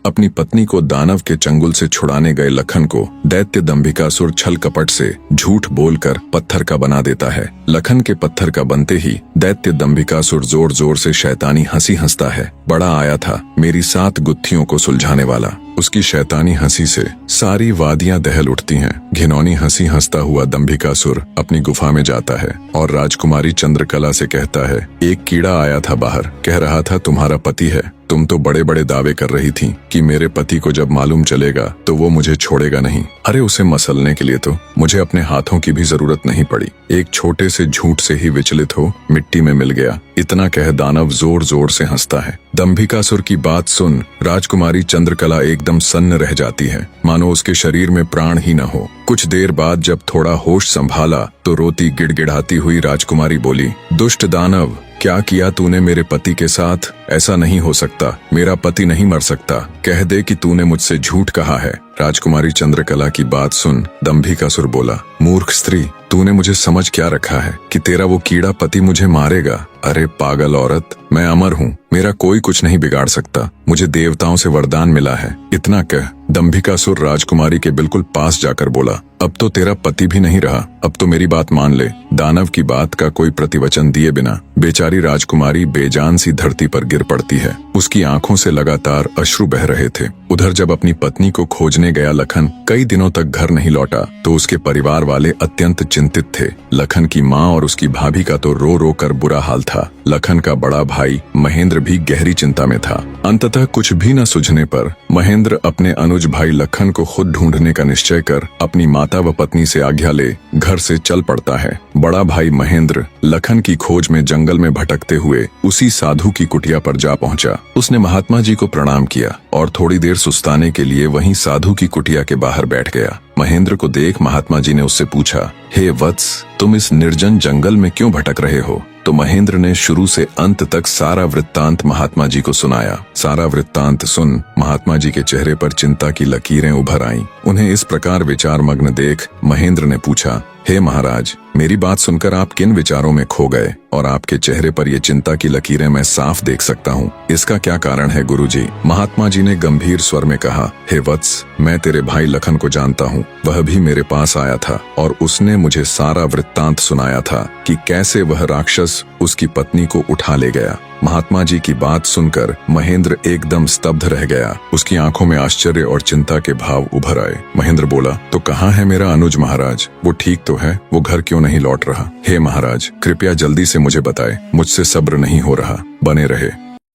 अपनी पत्नी को दानव के चंगुल से छुड़ाने गए लखन को दैत्य दंभिकासुर छल कपट से झूठ बोलकर पत्थर का बना देता है। लखन के पत्थर का बनते ही दैत्य दंभिकासुर जोर जोर से शैतानी हंसी हंसता है। बड़ा आया था मेरी 7 गुत्थियों को सुलझाने वाला। उसकी शैतानी हंसी से सारी वादियां दहल उठती हैं। घिनौनी हंसी हंसता हुआ दंभिकासुर अपनी गुफा में जाता है और राजकुमारी चंद्रकला से कहता है, एक कीड़ा आया था बाहर, कह रहा था तुम्हारा पति है। तुम तो बड़े बड़े दावे कर रही थी कि मेरे पति को जब मालूम चलेगा तो वो मुझे छोड़ेगा नहीं। अरे उसे मसलने के लिए तो मुझे अपने हाथों की भी जरूरत नहीं पड़ी। एक छोटे से झूठ से ही विचलित हो मिट्टी में मिल गया। इतना कह दानव जोर जोर से हंसता है। दंभिकासुर की बात सुन राजकुमारी चंद्रकला एकदम सन्न रह जाती है, मानो उसके शरीर में प्राण ही न हो। कुछ देर बाद जब थोड़ा होश संभाला तो रोती गिड़गिड़ाती हुई राजकुमारी बोली, दुष्ट दानव, क्या किया तूने मेरे पति के साथ? ऐसा नहीं हो सकता, मेरा पति नहीं मर सकता। कह दे कि तूने मुझसे झूठ कहा है। राजकुमारी चंद्रकला की बात सुन दंभिकासुर बोला, मूर्ख स्त्री, तूने मुझे समझ क्या रखा है कि तेरा वो कीड़ा पति मुझे मारेगा? अरे पागल औरत, मैं अमर हूँ, मेरा कोई कुछ नहीं बिगाड़ सकता। मुझे देवताओं से वरदान मिला है। इतना कह दंभिकासुर राजकुमारी के बिल्कुल पास जाकर बोला, अब तो तेरा पति भी नहीं रहा, अब तो मेरी बात मान ले। दानव की बात का कोई प्रतिवचन दिए बिना बेचारी राजकुमारी बेजान सी धरती पर गिर पड़ती है। उसकी आंखों से लगातार अश्रु बह रहे थे। उधर जब अपनी पत्नी को खोजने गया लखन कई दिनों तक घर नहीं लौटा तो उसके परिवार वाले अत्यंत चिंतित थे। लखन की माँ और उसकी भाभी का तो रो रो कर बुरा हाल था। लखन का बड़ा भाई महेंद्र भी गहरी चिंता में था। अंततः कुछ भी न सूझने पर महेंद्र अपने अनुज भाई लखन को खुद ढूंढने का निश्चय कर अपनी माता व पत्नी से आज्ञा ले घर से चल पड़ता है। बड़ा भाई महेंद्र लखन की खोज में जंगल में भटकते हुए उसी साधु की कुटिया पर जा पहुंचा। उसने महात्मा जी को प्रणाम किया और थोड़ी देर सुस्ताने के लिए वहीं साधु की कुटिया के बाहर बैठ गया। महेंद्र को देख महात्मा जी ने उससे पूछा, हे वत्स, तुम इस निर्जन जंगल में क्यों भटक रहे हो? तो महेंद्र ने शुरू से अंत तक सारा वृत्तांत महात्मा जी को सुनाया। सारा वृत्तांत सुन महात्मा जी के चेहरे पर चिंता की लकीरें उभर आईं। उन्हें इस प्रकार विचार मग्न देख महेंद्र ने पूछा, हे महाराज, मेरी बात सुनकर आप किन विचारों में खो गए और आपके चेहरे पर ये चिंता की लकीरें मैं साफ देख सकता हूँ। इसका क्या कारण है गुरुजी? महात्मा जी ने गंभीर स्वर में कहा, हे वत्स, मैं तेरे भाई लखन को जानता हूँ। वह भी मेरे पास आया था और उसने मुझे सारा वृत्तांत सुनाया था कि कैसे वह राक्षस उसकी पत्नी को उठा ले गया। महात्मा जी की बात सुनकर महेंद्र एकदम स्तब्ध रह गया। उसकी आंखों में आश्चर्य और चिंता के भाव उभर आए। महेंद्र बोला, तो कहाँ है मेरा अनुज महाराज? वो ठीक तो है, वो घर क्यों नहीं लौट रहा? हे महाराज, कृपया जल्दी से मुझे बताएं, मुझसे सब्र नहीं हो रहा। बने रहे।